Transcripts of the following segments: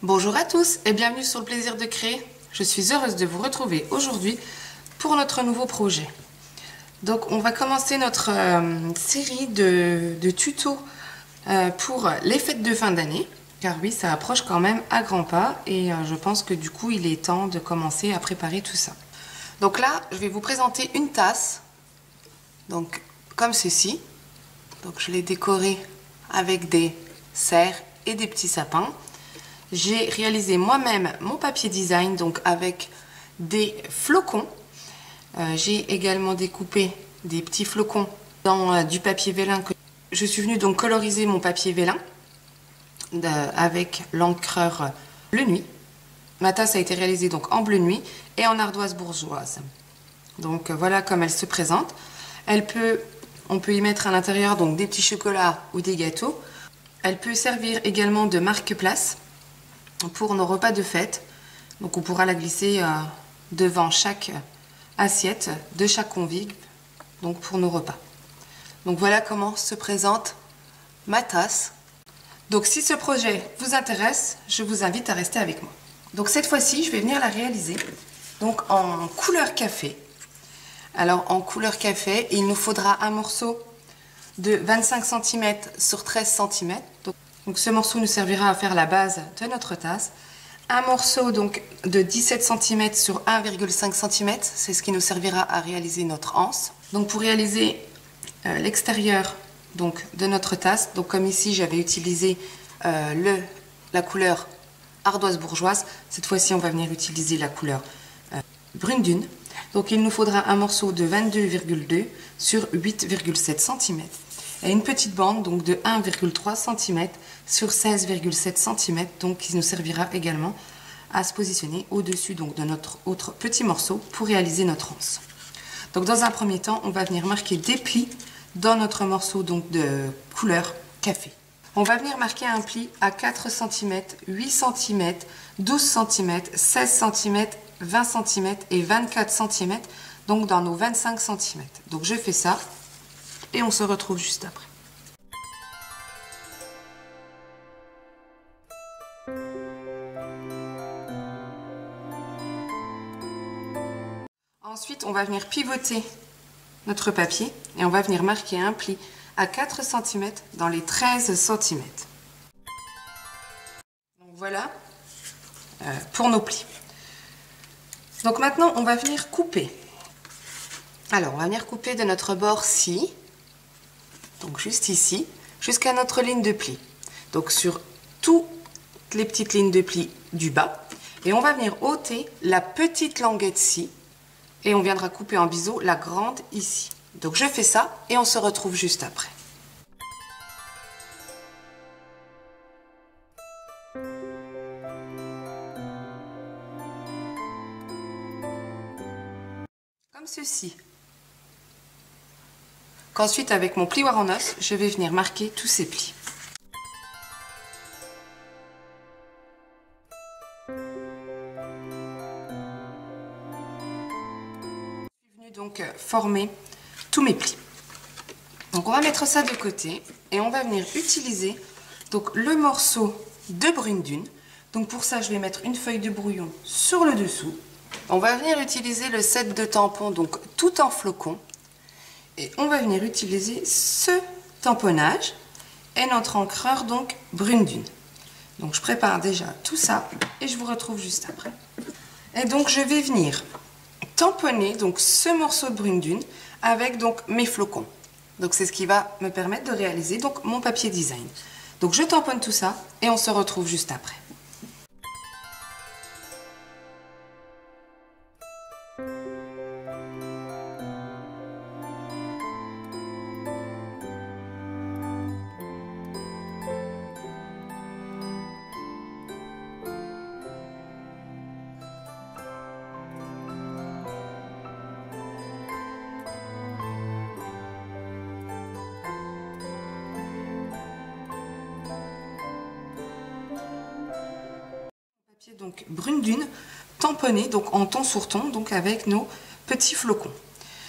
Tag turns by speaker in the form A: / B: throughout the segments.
A: Bonjour à tous et bienvenue sur le plaisir de créer. Je suis heureuse de vous retrouver aujourd'hui pour notre nouveau projet. Donc on va commencer notre série de tutos pour les fêtes de fin d'année. Car oui, ça approche quand même à grands pas et je pense que du coup il est temps de commencer à préparer tout ça. Donc là, je vais vous présenter une tasse, donc comme ceci. Donc je l'ai décorée avec des cerfs et des petits sapins. J'ai réalisé moi-même mon papier design, donc avec des flocons. J'ai également découpé des petits flocons dans du papier vélin. Je suis venue donc coloriser mon papier vélin avec l'encreur bleu nuit. Ma tasse a été réalisée donc en bleu nuit et en ardoise bourgeoise. Donc voilà comme elle se présente. On peut y mettre à l'intérieur donc des petits chocolats ou des gâteaux. Elle peut servir également de marque-place pour nos repas de fête. Donc on pourra la glisser devant chaque assiette de chaque convive, donc pour nos repas. Donc voilà comment se présente ma tasse. Donc si ce projet vous intéresse, je vous invite à rester avec moi. Donc cette fois-ci, je vais venir la réaliser donc en couleur café. Alors en couleur café, il nous faudra un morceau de 25 cm sur 13 cm. Donc ce morceau nous servira à faire la base de notre tasse. Un morceau donc de 17 cm sur 1,5 cm, c'est ce qui nous servira à réaliser notre anse. Donc pour réaliser l'extérieur donc de notre tasse, donc comme ici j'avais utilisé la couleur ardoise bourgeoise, cette fois-ci on va venir utiliser la couleur brune dune. Donc il nous faudra un morceau de 22,2 sur 8,7 cm. Et une petite bande donc de 1,3 cm sur 16,7 cm, donc qui nous servira également à se positionner au-dessus donc de notre autre petit morceau pour réaliser notre anse. Donc dans un premier temps, on va venir marquer des plis dans notre morceau donc de couleur café. On va venir marquer un pli à 4 cm, 8 cm, 12 cm, 16 cm, 20 cm et 24 cm, donc dans nos 25 cm. Donc je fais ça. Et on se retrouve juste après. Ensuite, on va venir pivoter notre papier et on va venir marquer un pli à 4 cm dans les 13 cm. Donc voilà pour nos plis. Donc maintenant, on va venir couper. Alors, on va venir couper de notre bord-ci. Donc juste ici, jusqu'à notre ligne de pli. Donc sur toutes les petites lignes de pli du bas. Et on va venir ôter la petite languette-ci. Et on viendra couper en biseau la grande ici. Donc je fais ça et on se retrouve juste après. Comme ceci. Qu'ensuite, avec mon plioir en os, je vais venir marquer tous ces plis. Je suis venue donc former tous mes plis. Donc on va mettre ça de côté et on va venir utiliser donc le morceau de brune dune. Donc pour ça, je vais mettre une feuille de brouillon sur le dessous. On va venir utiliser le set de tampons donc tout en flocons. Et on va venir utiliser ce tamponnage et notre encreur donc brune dune. Donc je prépare déjà tout ça et je vous retrouve juste après. Et donc je vais venir tamponner donc ce morceau de brune dune avec donc mes flocons. Donc c'est ce qui va me permettre de réaliser donc mon papier design. Donc je tamponne tout ça et on se retrouve juste après. Donc brune dune tamponné donc en ton sur ton donc avec nos petits flocons.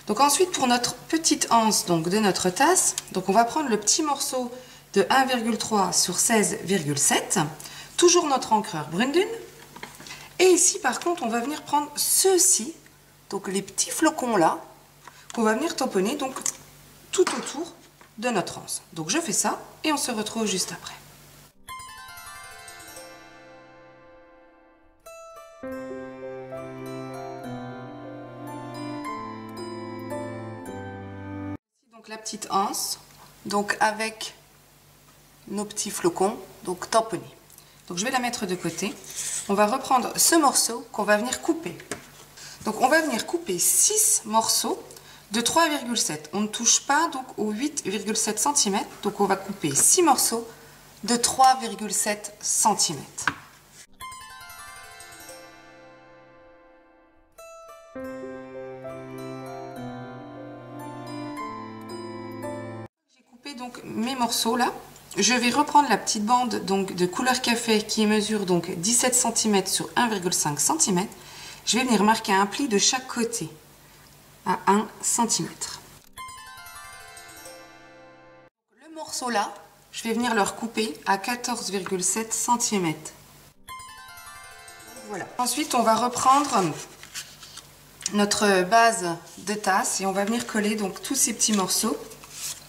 A: Donc ensuite pour notre petite anse donc de notre tasse, donc on va prendre le petit morceau de 1,3 sur 16,7 toujours notre encreur brune dune. Et ici, par contre, on va venir prendre ceux-ci, donc les petits flocons là, qu'on va venir tamponner donc tout autour de notre anse. Donc je fais ça et on se retrouve juste après. Donc la petite anse, donc avec nos petits flocons, donc tamponnés. Donc je vais la mettre de côté. On va reprendre ce morceau qu'on va venir couper. Donc on va venir couper 6 morceaux de 3,7. On ne touche pas donc aux 8,7 cm. Donc on va couper 6 morceaux de 3,7 cm. J'ai coupé donc mes morceaux là. Je vais reprendre la petite bande donc de couleur café qui mesure donc 17 cm sur 1,5 cm. Je vais venir marquer un pli de chaque côté à 1 cm. Le morceau là, je vais venir le recouper à 14,7 cm. Voilà. Ensuite, on va reprendre notre base de tasse et on va venir coller donc tous ces petits morceaux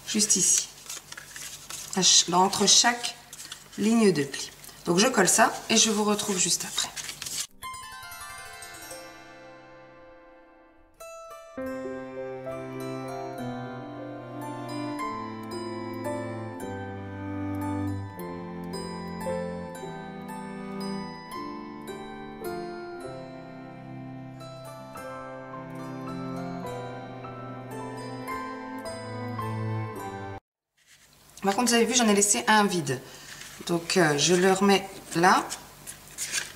A: juste ici, entre chaque ligne de pli. Donc je colle ça et je vous retrouve juste après. Par contre, vous avez vu, j'en ai laissé un vide. Donc, je le remets là.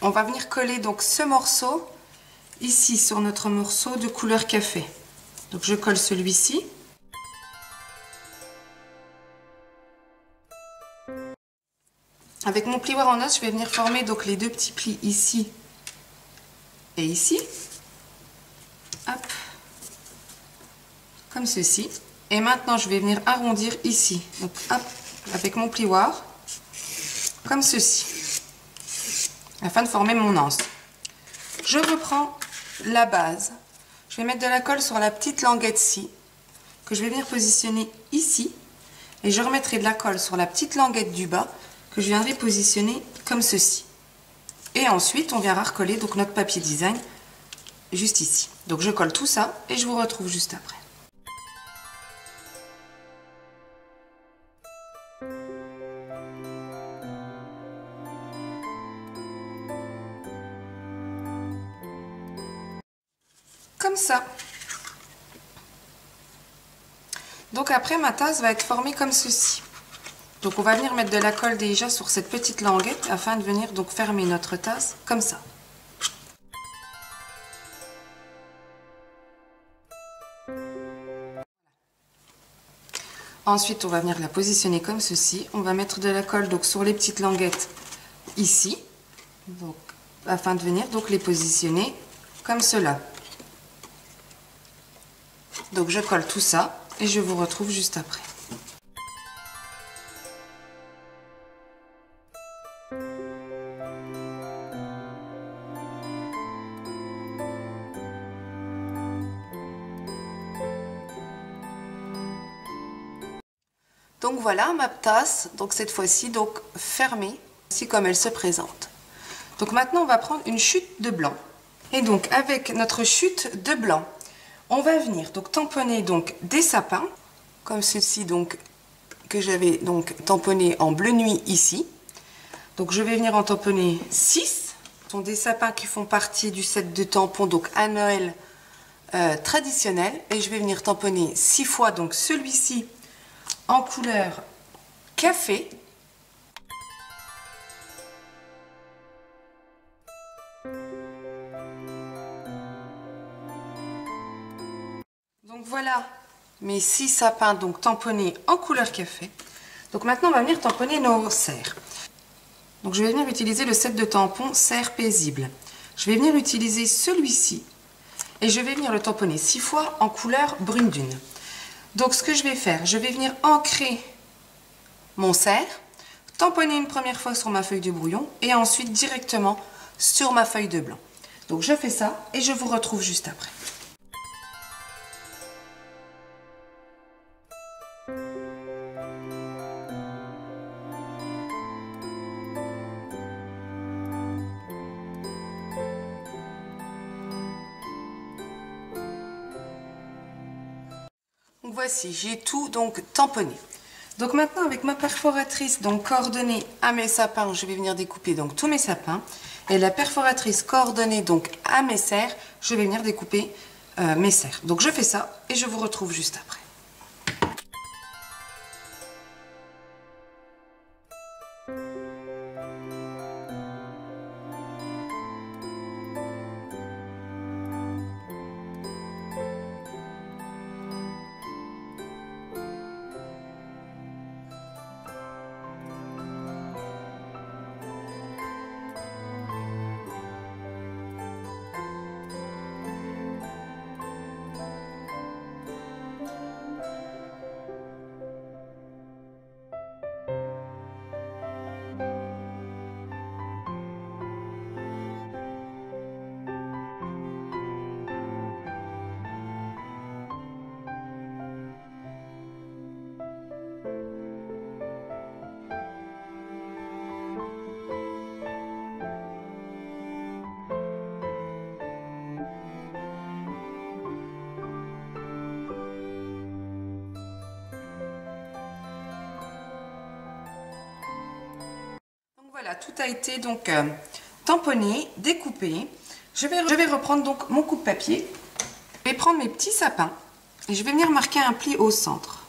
A: On va venir coller donc ce morceau ici sur notre morceau de couleur café. Donc, je colle celui-ci. Avec mon plioir en os, je vais venir former donc les deux petits plis ici et ici. Hop. Comme ceci. Et maintenant, je vais venir arrondir ici. Donc, hop, avec mon plioir, comme ceci, afin de former mon anse. Je reprends la base. Je vais mettre de la colle sur la petite languette-ci, que je vais venir positionner ici. Et je remettrai de la colle sur la petite languette du bas, que je viendrai positionner comme ceci. Et ensuite, on viendra recoller donc notre papier design juste ici. Donc, je colle tout ça et je vous retrouve juste après. Comme ça. Donc après, ma tasse va être formée comme ceci. Donc on va venir mettre de la colle déjà sur cette petite languette afin de venir donc fermer notre tasse comme ça. Ensuite, on va venir la positionner comme ceci. On va mettre de la colle donc sur les petites languettes ici, donc afin de venir donc les positionner comme cela. Donc je colle tout ça et je vous retrouve juste après. Donc voilà ma tasse, donc cette fois-ci donc fermée, ainsi comme elle se présente. Donc maintenant on va prendre une chute de blanc. Et donc avec notre chute de blanc, on va venir donc tamponner donc des sapins, comme ceci donc que j'avais donc tamponné en bleu nuit ici. Donc je vais venir en tamponner 6. Ce sont des sapins qui font partie du set de tampons donc à Noël traditionnel. Et je vais venir tamponner 6 fois donc celui-ci en couleur café. Donc voilà mes 6 sapins donc tamponnés en couleur café. Donc maintenant on va venir tamponner nos serres. Donc je vais venir utiliser le set de tampons serre paisible. Je vais venir utiliser celui-ci et je vais venir le tamponner 6 fois en couleur brune dune. Donc ce que je vais faire, je vais venir ancrer mon serre tamponner une première fois sur ma feuille de brouillon et ensuite directement sur ma feuille de blanc. Donc je fais ça et je vous retrouve juste après. Donc voici, j'ai tout donc tamponné. Donc maintenant avec ma perforatrice donc coordonnée à mes sapins, je vais venir découper donc tous mes sapins. Et la perforatrice coordonnée donc à mes serres, je vais venir découper mes serres. Donc je fais ça et je vous retrouve juste après. Voilà, tout a été donc tamponné, découpé. Je vais reprendre donc mon coupe-papier. Je vais prendre mes petits sapins et je vais venir marquer un pli au centre.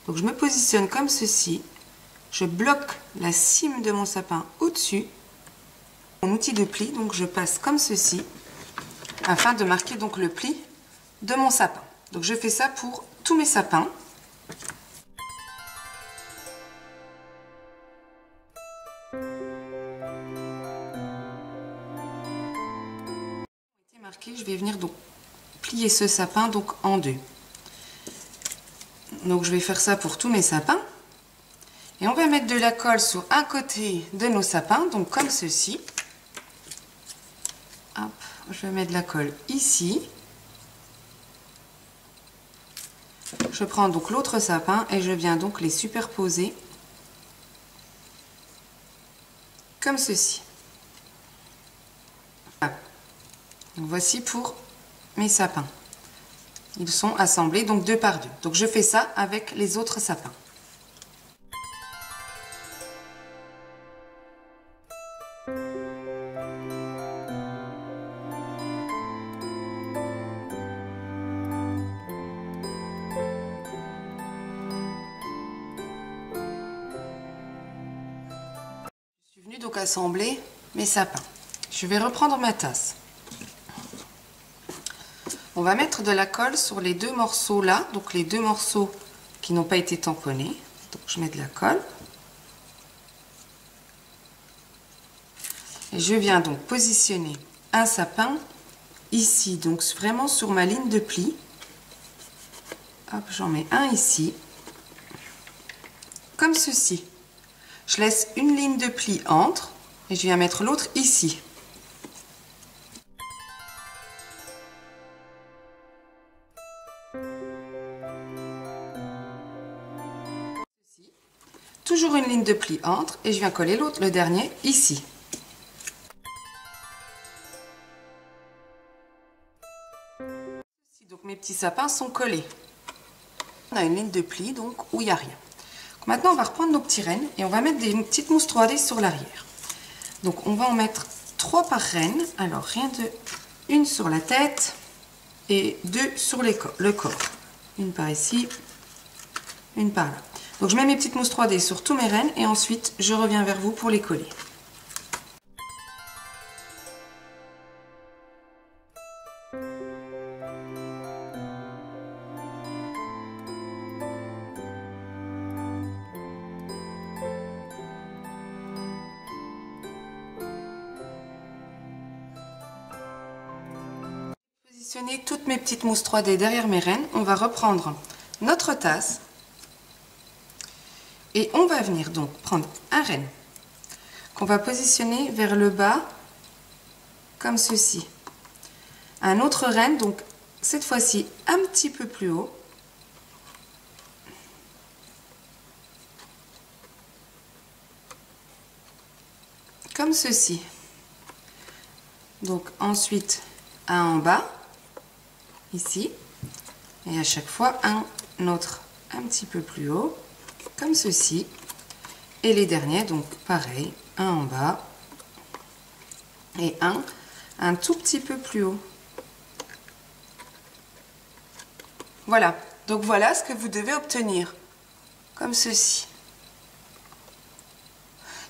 A: Donc je me positionne comme ceci. Je bloque la cime de mon sapin au-dessus. Mon outil de pli, donc je passe comme ceci afin de marquer donc le pli de mon sapin. Donc je fais ça pour tous mes sapins. Je vais venir donc plier ce sapin donc en deux. Donc je vais faire ça pour tous mes sapins. Et on va mettre de la colle sur un côté de nos sapins, donc comme ceci. Hop, je vais mettre de la colle ici. Je prends donc l'autre sapin et je viens donc les superposer comme ceci. Donc voici pour mes sapins. Ils sont assemblés donc deux par deux. Donc je fais ça avec les autres sapins. Je suis venue donc assembler mes sapins. Je vais reprendre ma tasse. On va mettre de la colle sur les deux morceaux là, donc les deux morceaux qui n'ont pas été tamponnés. Donc je mets de la colle. Et je viens donc positionner un sapin ici, donc vraiment sur ma ligne de pli. Hop, j'en mets un ici, comme ceci. Je laisse une ligne de pli entre et je viens mettre l'autre ici. Toujours une ligne de pli entre et je viens coller l'autre, le dernier, ici. Donc mes petits sapins sont collés. On a une ligne de pli donc où il n'y a rien. Donc, maintenant on va reprendre nos petits rennes et on va mettre des petites mousses 3D sur l'arrière. Donc on va en mettre 3 par reine. Alors rien de une sur la tête et 2 sur le corps. Une par ici, une par là. Donc je mets mes petites mousses 3D sur tous mes rennes et ensuite je reviens vers vous pour les coller. Positionner toutes mes petites mousses 3D derrière mes rennes. On va reprendre notre tasse. Et on va venir donc prendre un renne qu'on va positionner vers le bas comme ceci. Un autre renne, donc cette fois-ci un petit peu plus haut. Comme ceci. Donc ensuite un en bas, ici, et à chaque fois un autre un petit peu plus haut, comme ceci. Et les derniers, donc pareil, un en bas et un tout petit peu plus haut. Voilà, donc voilà ce que vous devez obtenir, comme ceci.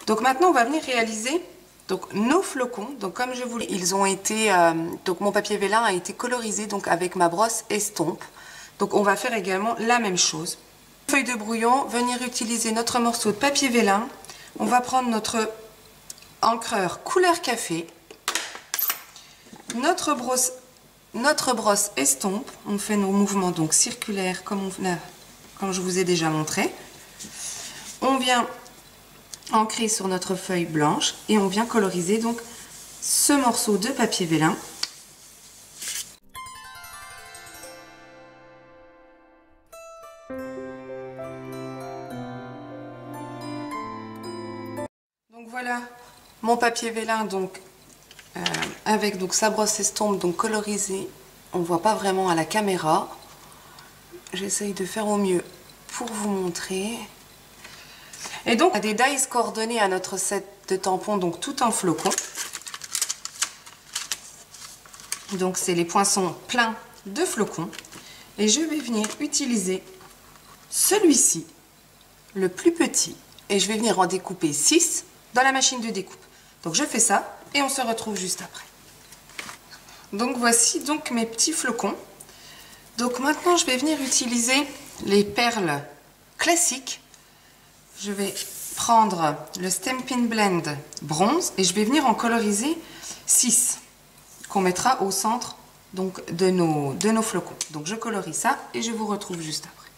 A: Donc maintenant on va venir réaliser donc nos flocons. Donc comme je vous l'ai, ils ont été donc mon papier vélin a été colorisé donc avec ma brosse estompe. Donc on va faire également la même chose. Feuille de brouillon, venir utiliser notre morceau de papier vélin. On va prendre notre encreur couleur café, notre brosse estompe. On fait nos mouvements donc circulaires comme je vous ai déjà montré. On vient ancrer sur notre feuille blanche et on vient coloriser donc ce morceau de papier vélin. Donc voilà mon papier vélin donc avec donc sa brosse estompe donc colorisée. On voit pas vraiment à la caméra. J'essaye de faire au mieux pour vous montrer. Et donc, on a des dies coordonnées à notre set de tampons, donc tout en flocons. Donc, c'est les poinçons pleins de flocons. Et je vais venir utiliser celui-ci, le plus petit. Et je vais venir en découper 6 dans la machine de découpe. Donc, je fais ça et on se retrouve juste après. Donc, voici donc mes petits flocons. Donc, maintenant, je vais venir utiliser les perles classiques. Je vais prendre le Stampin' Blend bronze et je vais venir en coloriser 6 qu'on mettra au centre donc, de nos flocons. Donc je colorie ça et je vous retrouve juste après.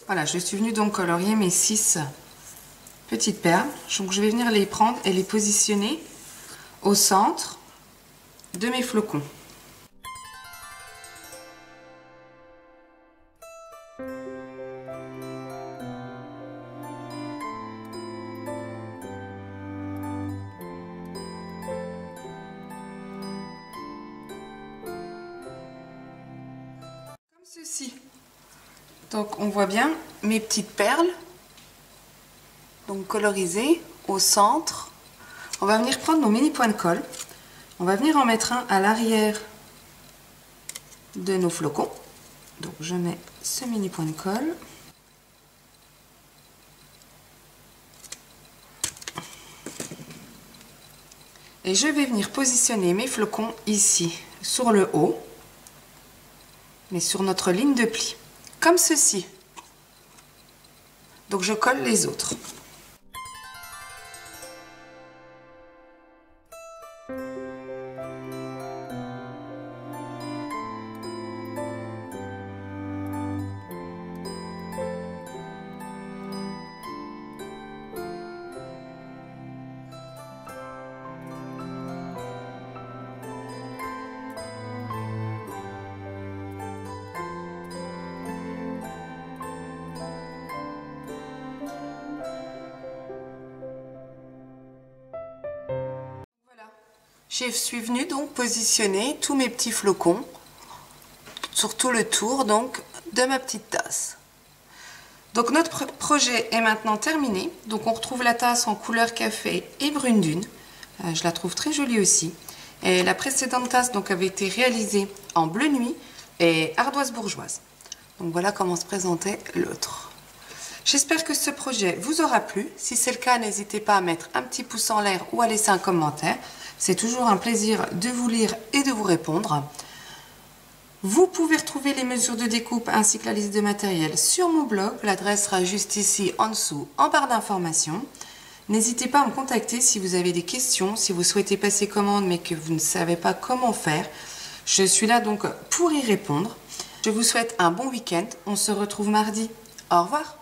A: Voilà, je suis venue donc colorier mes 6 petites perles. Donc je vais venir les prendre et les positionner au centre de mes flocons. Ceci. Donc on voit bien mes petites perles donc colorisées au centre. On va venir prendre nos mini points de colle. On va venir en mettre un à l'arrière de nos flocons. Donc je mets ce mini point de colle. Et je vais venir positionner mes flocons ici sur le haut, mais sur notre ligne de pli, comme ceci. Donc je colle les autres. Je suis venue donc positionner tous mes petits flocons sur tout le tour donc de ma petite tasse. Donc notre projet est maintenant terminé. Donc on retrouve la tasse en couleur café et brune dune. Je la trouve très jolie aussi. Et la précédente tasse donc avait été réalisée en bleu nuit et ardoise bourgeoise. Donc voilà comment se présentait l'autre. J'espère que ce projet vous aura plu. Si c'est le cas, n'hésitez pas à mettre un petit pouce en l'air ou à laisser un commentaire. C'est toujours un plaisir de vous lire et de vous répondre. Vous pouvez retrouver les mesures de découpe ainsi que la liste de matériel sur mon blog. L'adresse sera juste ici en dessous en barre d'informations. N'hésitez pas à me contacter si vous avez des questions, si vous souhaitez passer commande mais que vous ne savez pas comment faire. Je suis là donc pour y répondre. Je vous souhaite un bon week-end. On se retrouve mardi. Au revoir.